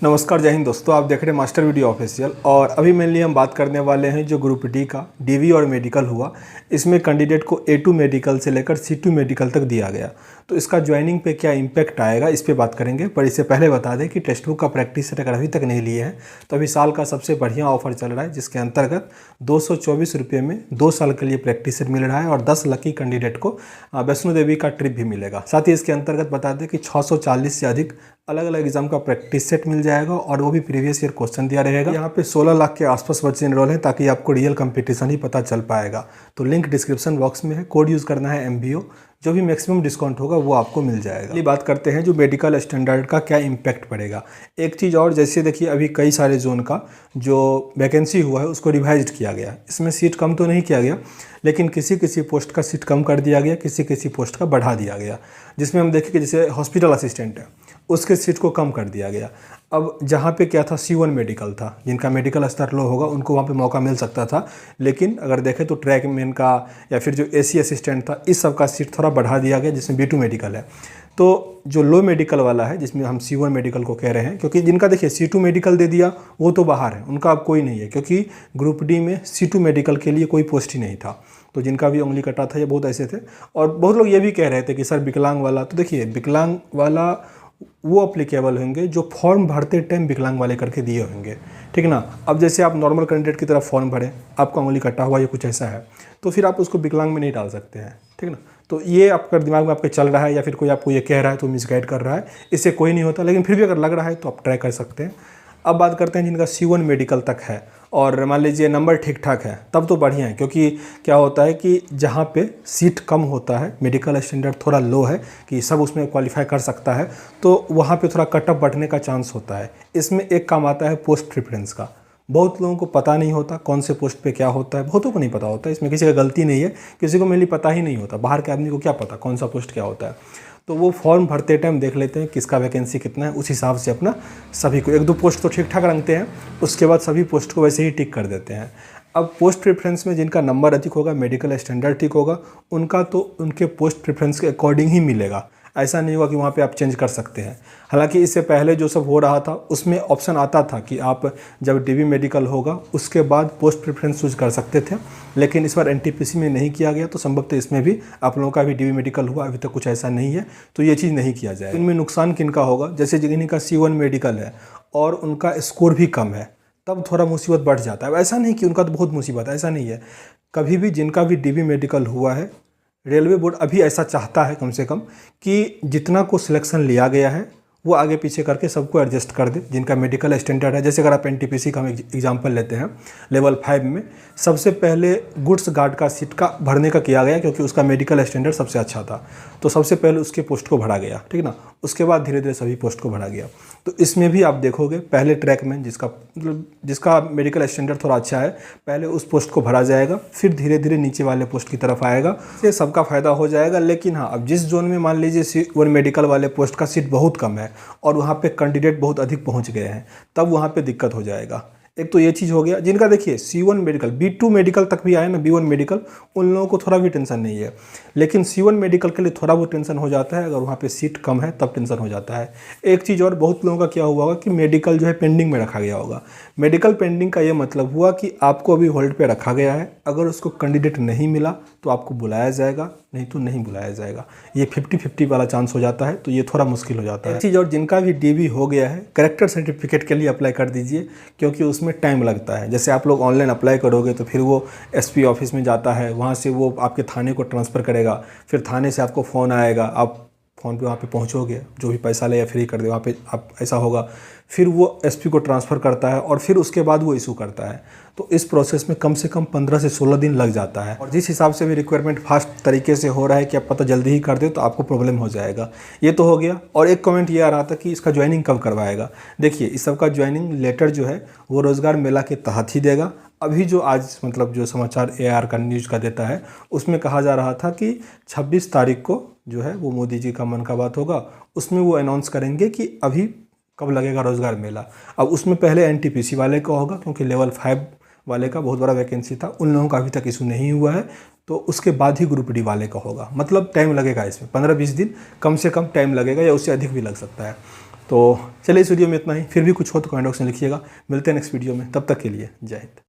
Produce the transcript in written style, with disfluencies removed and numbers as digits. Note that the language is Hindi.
नमस्कार, जय हिंद दोस्तों। आप देख रहे हैं मास्टर वीडियो ऑफिशियल। और अभी मेनली हम बात करने वाले हैं जो ग्रुप डी का डीवी और मेडिकल हुआ, इसमें कैंडिडेट को A2 मेडिकल से लेकर C2 मेडिकल तक दिया गया। तो इसका ज्वाइनिंग पे क्या इम्पैक्ट आएगा, इस पे बात करेंगे। पर इससे पहले बता दें कि टेक्स्ट बुक का प्रैक्टिस सेट अगर अभी तक नहीं लिए हैं तो अभी साल का सबसे बढ़िया ऑफर चल रहा है, जिसके अंतर्गत 224 रुपये में 2 साल के लिए प्रैक्टिस सेट मिल रहा है और 10 लकी कैंडिडेट को वैष्णो देवी का ट्रिप भी मिलेगा। साथ ही इसके अंतर्गत बता दें कि 640 से अधिक अलग अलग एग्जाम का प्रैक्टिस सेट मिल जाएगा और वो भी प्रीवियस ईयर क्वेश्चन दिया रहेगा। यहाँ पे 16 लाख के आसपास बच्चे एनरोल हैं ताकि आपको रियल कंपटीशन ही पता चल पाएगा। तो लिंक डिस्क्रिप्शन बॉक्स में है, कोड यूज़ करना है MBO, जो भी मैक्सिमम डिस्काउंट होगा वो आपको मिल जाएगा। ये बात करते हैं जो मेडिकल स्टैंडर्ड का क्या इम्पैक्ट पड़ेगा। एक चीज़ और, जैसे देखिए अभी कई सारे जोन का जो वैकेंसी हुआ है उसको रिवाइज किया गया। इसमें सीट कम तो नहीं किया गया, लेकिन किसी किसी पोस्ट का सीट कम कर दिया गया, किसी किसी पोस्ट का बढ़ा दिया गया। जिसमें हम देखें कि जैसे हॉस्पिटल असिस्टेंट है, उसके सीट को कम कर दिया गया। अब जहाँ पे क्या था, C1 मेडिकल था, जिनका मेडिकल स्तर लो होगा उनको वहाँ पे मौका मिल सकता था। लेकिन अगर देखें तो ट्रैकमैन का या फिर जो AC असिस्टेंट था, इस सब का सीट थोड़ा बढ़ा दिया गया, जिसमें B2 मेडिकल है। तो जो लो मेडिकल वाला है, जिसमें हम C1 मेडिकल को कह रहे हैं, क्योंकि जिनका देखिए C2 मेडिकल दे दिया वो तो बाहर है, उनका अब कोई नहीं है, क्योंकि ग्रुप डी में C2 मेडिकल के लिए कोई पोस्ट ही नहीं था। तो जिनका भी उंगली कटा था, ये बहुत ऐसे थे। और बहुत लोग ये भी कह रहे थे कि सर विकलांग वाला, तो देखिए विकलांग वाला वो अप्लीकेबल होंगे जो फॉर्म भरते टाइम विकलांग वाले करके दिए होंगे, ठीक ना। अब जैसे आप नॉर्मल कैंडिडेट की तरह फॉर्म भरें, आपका उंगली कटा हुआ या कुछ ऐसा है, तो फिर आप उसको विकलांग में नहीं डाल सकते हैं, ठीक ना। तो ये आपका दिमाग में आपके चल रहा है या फिर कोई आपको ये कह रहा है तो मिसगाइड कर रहा है, इससे कोई नहीं होता। लेकिन फिर भी अगर लग रहा है तो आप ट्राई कर सकते हैं। अब बात करते हैं जिनका C1 मेडिकल तक है और मान लीजिए नंबर ठीक ठाक है, तब तो बढ़िया है। क्योंकि क्या होता है कि जहाँ पे सीट कम होता है, मेडिकल स्टैंडर्ड थोड़ा लो है कि सब उसमें क्वालिफाई कर सकता है, तो वहाँ पे थोड़ा कटअप बढ़ने का चांस होता है। इसमें एक काम आता है पोस्ट प्रेफरेंस का। बहुत लोगों को पता नहीं होता कौन से पोस्ट पे क्या होता है, बहुतों को नहीं पता होता। इसमें किसी का गलती नहीं है, किसी को मेनली पता ही नहीं होता। बाहर के आदमी को क्या पता कौन सा पोस्ट क्या होता है। तो वो फॉर्म भरते टाइम देख लेते हैं किसका वैकेंसी कितना है, उस हिसाब से अपना सभी को, 1-2 पोस्ट तो ठीक ठाक रखते हैं, उसके बाद सभी पोस्ट को वैसे ही टिक कर देते हैं। अब पोस्ट प्रेफरेंस में जिनका नंबर अधिक होगा, मेडिकल स्टैंडर्ड ठीक होगा, उनका तो उनके पोस्ट प्रेफरेंस के अकॉर्डिंग ही मिलेगा। ऐसा नहीं होगा कि वहाँ पे आप चेंज कर सकते हैं। हालांकि इससे पहले जो सब हो रहा था उसमें ऑप्शन आता था कि आप जब डीवी मेडिकल होगा उसके बाद पोस्ट प्रेफरेंस चूज कर सकते थे, लेकिन इस बार NTPC में नहीं किया गया। तो संभवतः इसमें भी आप लोगों का भी डीवी मेडिकल हुआ, अभी तक कुछ ऐसा नहीं है, तो ये चीज़ नहीं किया जाए। इनमें नुकसान किनका होगा, जैसे जिनका C1 मेडिकल है और उनका स्कोर भी कम है, तब थोड़ा मुसीबत बढ़ जाता है। ऐसा नहीं कि उनका तो बहुत मुसीबत है, ऐसा नहीं है। कभी भी जिनका भी डीवी मेडिकल हुआ है, रेलवे बोर्ड अभी ऐसा चाहता है कम से कम कि जितना को सिलेक्शन लिया गया है वो आगे पीछे करके सबको एडजस्ट कर दे जिनका मेडिकल स्टैंडर्ड है। जैसे अगर आप NTPC का हम एग्जांपल लेते हैं, लेवल 5 में सबसे पहले गुड्स गार्ड का सीट का भरने का किया गया, क्योंकि उसका मेडिकल स्टैंडर्ड सबसे अच्छा था। तो सबसे पहले उसके पोस्ट को भरा गया, ठीक ना। उसके बाद धीरे धीरे सभी पोस्ट को भरा गया। तो इसमें भी आप देखोगे पहले ट्रैकमैन जिसका मेडिकल स्टैंडर्ड थोड़ा अच्छा है, पहले उस पोस्ट को भरा जाएगा, फिर धीरे धीरे नीचे वाले पोस्ट की तरफ आएगा। ये सबका फायदा हो जाएगा। लेकिन हाँ, अब जिस जोन में मान लीजिए C1 मेडिकल वाले पोस्ट का सीट बहुत कम है और वहाँ पे कैंडिडेट बहुत अधिक पहुँच गए हैं, तब वहाँ पे दिक्कत हो जाएगा। एक तो ये चीज़ हो गया। जिनका देखिए C1 मेडिकल, B2 मेडिकल तक भी आए ना, B1 मेडिकल, उन लोगों को थोड़ा भी टेंशन नहीं है। लेकिन C1 मेडिकल के लिए थोड़ा बहुत टेंशन हो जाता है, अगर वहाँ पे सीट कम है तब टेंशन हो जाता है। एक चीज़ और, बहुत लोगों का क्या हुआ होगा कि मेडिकल जो है पेंडिंग में रखा गया होगा। मेडिकल पेंडिंग का ये मतलब हुआ कि आपको अभी होल्ड पे रखा गया है, अगर उसको कैंडिडेट नहीं मिला तो आपको बुलाया जाएगा, नहीं तो नहीं बुलाया जाएगा। ये 50-50 वाला चांस हो जाता है, तो ये थोड़ा मुश्किल हो जाता है। एक चीज़ और, जिनका भी DV हो गया है, करेक्टर सर्टिफिकेट के लिए अप्लाई कर दीजिए, क्योंकि उसमें टाइम लगता है। जैसे आप लोग ऑनलाइन अप्लाई करोगे तो फिर वो SP ऑफिस में जाता है, वहाँ से वो आपके थाने को ट्रांसफ़र करेगा, फिर थाने से आपको फ़ोन आएगा, आप फ़ोन पे वहाँ पे पहुँचोगे, जो भी पैसा ले या फ्री कर दे वहाँ पे आप, ऐसा होगा। फिर वो SP को ट्रांसफ़र करता है और फिर उसके बाद वो इशू करता है। तो इस प्रोसेस में कम से कम 15 से 16 दिन लग जाता है। और जिस हिसाब से भी रिक्वायरमेंट फास्ट तरीके से हो रहा है कि आप पता जल्दी ही कर दे तो आपको प्रॉब्लम हो जाएगा। ये तो हो गया। और एक कमेंट ये आ रहा था कि इसका ज्वाइनिंग कब करवाएगा। देखिए, इस सब का ज्वाइनिंग लेटर जो है वो रोज़गार मेला के तहत ही देगा। अभी जो आज मतलब जो समाचार AR का न्यूज़ का देता है, उसमें कहा जा रहा था कि 26 तारीख को जो है वो मोदी जी का मन का बात होगा, उसमें वो अनाउंस करेंगे कि अभी कब लगेगा रोज़गार मेला। अब उसमें पहले NTPC वाले का होगा, क्योंकि लेवल 5 वाले का बहुत बड़ा वैकेंसी था, उन लोगों का अभी तक इशू नहीं हुआ है। तो उसके बाद ही ग्रुप डी वाले का होगा। मतलब टाइम लगेगा इसमें, 15-20 दिन कम से कम टाइम लगेगा, या उससे अधिक भी लग सकता है। तो चलिए इस वीडियो में इतना ही, फिर भी कुछ हो तो कमेंट बॉक्स में लिखिएगा। मिलते हैं नेक्स्ट वीडियो में, तब तक के लिए जय हिंद।